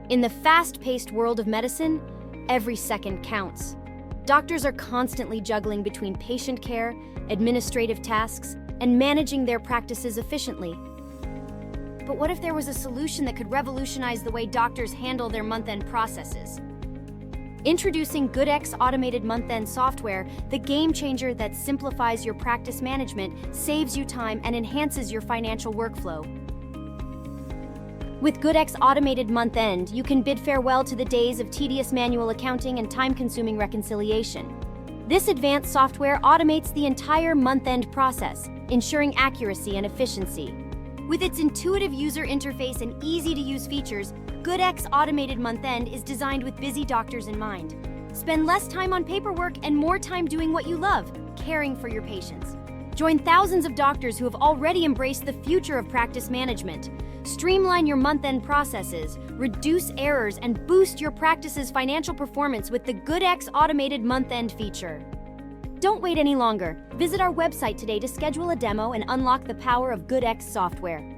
In the fast-paced world of medicine, every second counts. Doctors are constantly juggling between patient care, administrative tasks, and managing their practices efficiently. But what if there was a solution that could revolutionize the way doctors handle their month-end processes? Introducing GoodX automated month-end software, the game changer that simplifies your practice management, saves you time, and enhances your financial workflow. With GoodX automated month-end, you can bid farewell to the days of tedious manual accounting and time-consuming reconciliation. This advanced software automates the entire month-end process, ensuring accuracy and efficiency. With its intuitive user interface and easy-to-use features, GoodX automated month-end is designed with busy doctors in mind. Spend less time on paperwork and more time doing what you love, caring for your patients. Join thousands of doctors who have already embraced the future of practice management. Streamline your month-end processes, reduce errors, and boost your practice's financial performance with the GoodX automated month-end feature. Don't wait any longer. Visit our website today to schedule a demo and unlock the power of GoodX software.